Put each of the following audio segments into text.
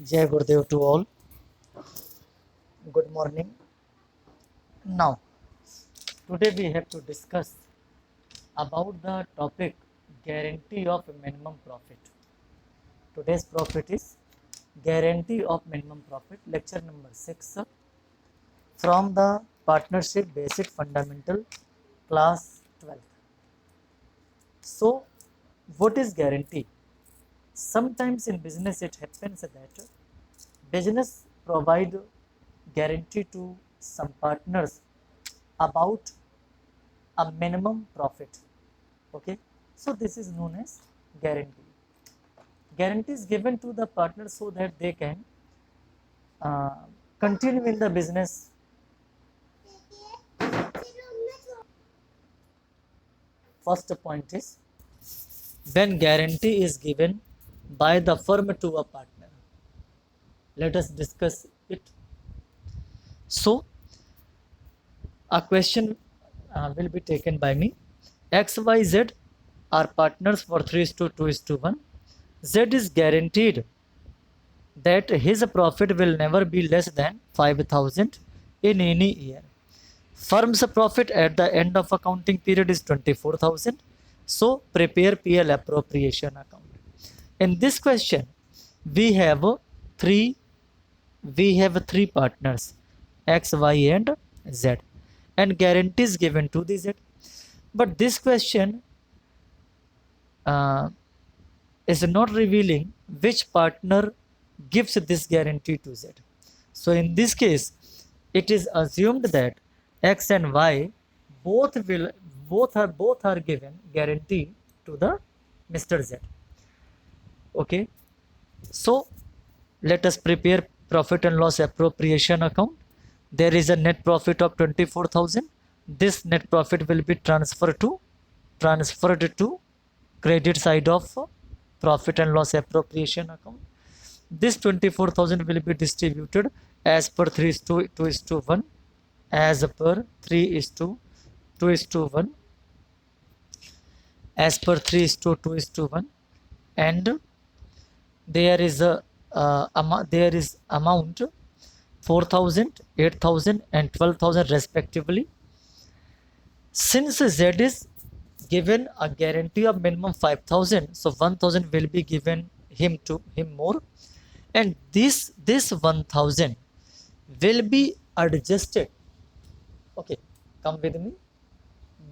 Jai Gurudev to all. Good morning. Now, today we have to discuss about the topic guarantee of minimum profit. Today's profit is guarantee of minimum profit, lecture number 6 from the partnership basic fundamental class 12. So, what is guarantee? Sometimes in business it happens that business provide guarantee to some partners about a minimum profit. Okay, so this is known as guarantee. Guarantee is given to the partner so that they can uh, continue in the business. First point is when guarantee is given by the firm to a partner. Let us discuss it. So a question will be taken by me. X, Y, Z are partners for 3:2:1. Z is guaranteed that his profit will never be less than 5,000 in any year. Firm's profit at the end of accounting period is 24,000. So prepare PL appropriation account. In this question, we have three partners, X, Y, and Z, and guarantees given to the Z. But this question uh, is not revealing which partner gives this guarantee to Z. So in this case, it is assumed that X and Y both will both are given guarantee to the Mr. Z. Okay. So let us prepare profit and loss appropriation account. There is a net profit of 24,000. This net profit will be transferred to credit side of profit and loss appropriation account. This 24,000 will be distributed as per 3:2:1, as per 3:2:1, as per 3:2:1, and there is amount 4,000, 8,000, and 12,000 respectively. Since Z is given a guarantee of minimum 5,000, so 1,000 will be given him more, and this 1,000 will be adjusted. Okay, come with me.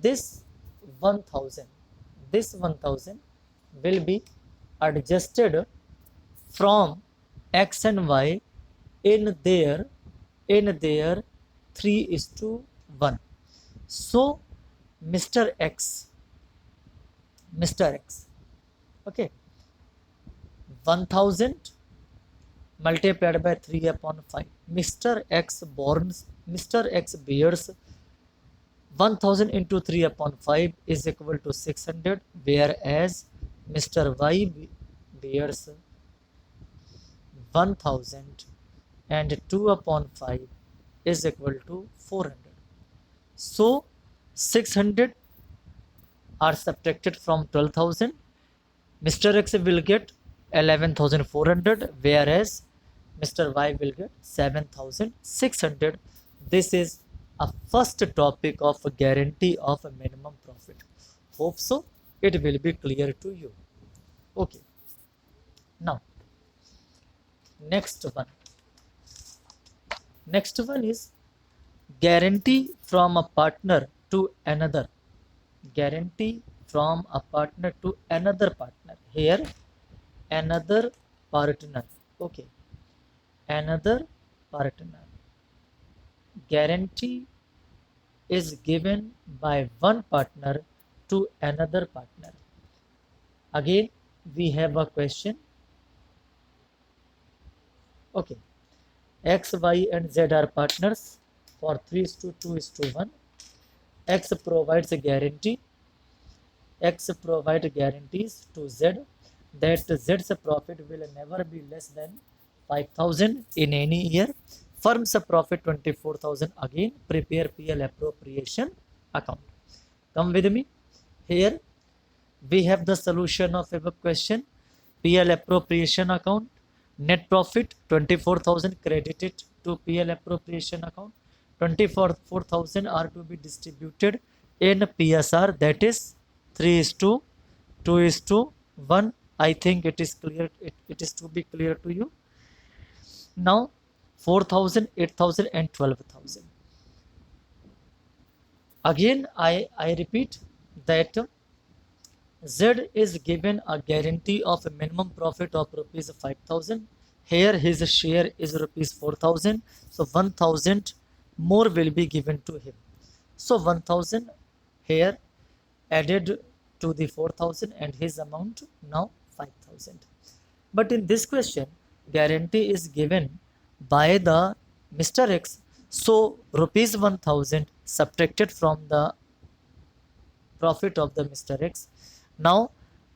This 1,000 will be adjusted from X and Y in their 3:1. So Mr. X, okay, 1,000 multiplied by 3/5. Mr. X bears 1,000 into 3/5 is equal to 600, whereas Mr. Y bears 1,000 and 2/5 is equal to 400. So 600 are subtracted from 12,000. Mr. X will get 11,400, whereas Mr. Y will get 7,600. This is a first topic of a guarantee of a minimum profit. Hope so it will be clear to you. Okay. Now, next one is guarantee from a partner to another. Guarantee from a partner to another partner. Here, another partner. Okay, another partner. Guarantee is given by one partner to another partner. Again, we have a question. Okay, X, Y, and Z are partners for 3:2:1. X provides a guarantee. X provides guarantees to Z that Z's profit will never be less than 5,000 in any year. Firm's profit 24,000. Again, prepare PL appropriation account. Come with me. Here we have the solution of above question. PL appropriation account Net profit 24,000 credited to PL appropriation account. 24,000 are to be distributed in PSR, that is 3 is to 2 is to 1. I think it is clear. It is to be clear to you. Now 4,000, 8,000 and 12,000. Again, I repeat that Z is given a guarantee of a minimum profit of rupees 5,000. Here his share is rupees 4,000. So 1,000 more will be given to him. So 1,000 here added to the 4,000 and his amount now 5,000. But in this question, guarantee is given by the Mr. X. So rupees 1,000 subtracted from the profit of the Mr. X. Now,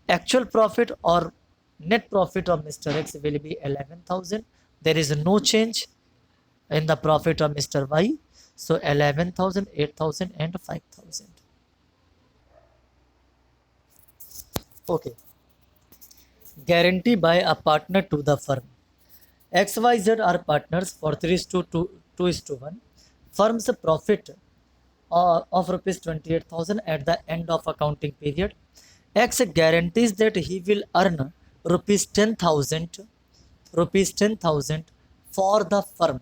actual profit or net profit of Mr. X will be 11,000. There is no change in the profit of Mr. Y. So 11,000, 8,000 and 5,000. Okay. Guarantee by a partner to the firm. XYZ are partners for 3 is to 2 is to 1. Firm's profit of rupees 28,000 at the end of accounting period. X guarantees that he will earn rupees 10,000 for the firm,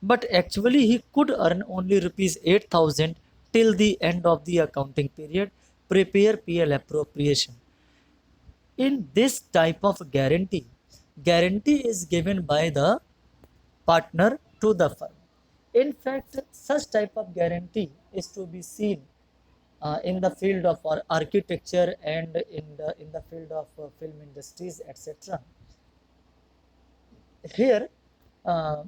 but actually he could earn only rupees 8,000 till the end of the accounting period. Prepare PL appropriation. In this type of guarantee is given by the partner to the firm. In fact, such type of guarantee is to be seen in the field of architecture and in the field of film industries, etc. Here,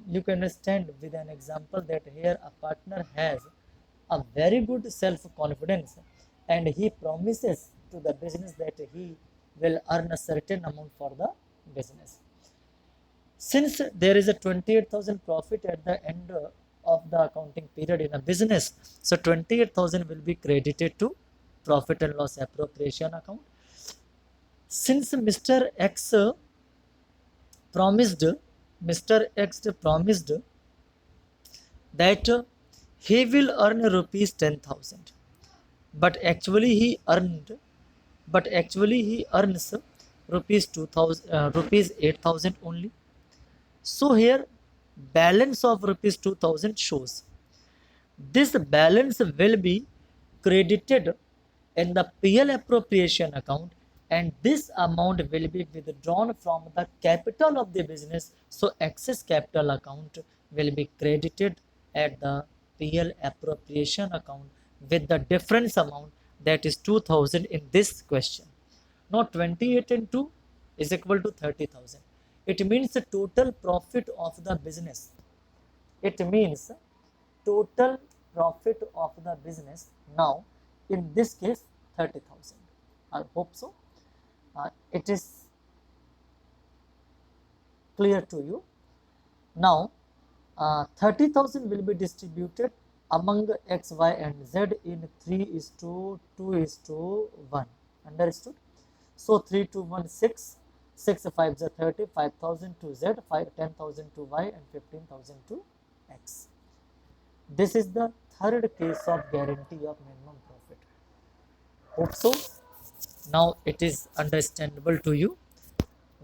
you can understand with an example that here a partner has a very good self-confidence and he promises to the business that he will earn a certain amount for the business. Since there is a 28,000 profit at the end of the accounting period in a business, so 28,000 will be credited to profit and loss appropriation account. Since Mr. X promised that he will earn rupees 10,000, but actually he earns rupees 2,000 rupees 8,000 only. So here balance of rupees 2,000 shows. This balance will be credited in the PL appropriation account and this amount will be withdrawn from the capital of the business. So excess capital account will be credited at the PL appropriation account with the difference amount, that is 2,000 in this question. Now 28 and 2 is equal to 30,000. It means the total profit of the business. It means total profit of the business now in this case 30,000. I hope so. It is clear to you. Now 30,000 will be distributed among X, Y and Z in 3 is to 2 is to 1. Understood? So 3 to 1 6, 6 5 is 30, 5,000 to Z, 10,000 to Y and 15,000 to X. This is the third case of guarantee of minimum profit. Hope so. Now it is understandable to you.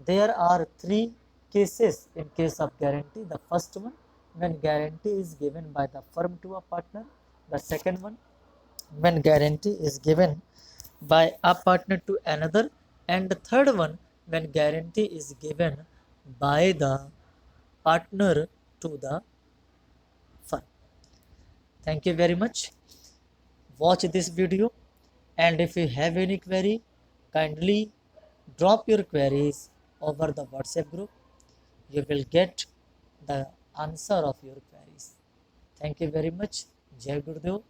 There are three cases in case of guarantee. The first one, when guarantee is given by the firm to a partner. The second one, when guarantee is given by a partner to another. And the third one, when guarantee is given by the partner to the firm. Thank you very much. Watch this video, and if you have any query, kindly drop your queries over the WhatsApp group. You will get the answer of your queries. Thank you very much. Jai Gurudev.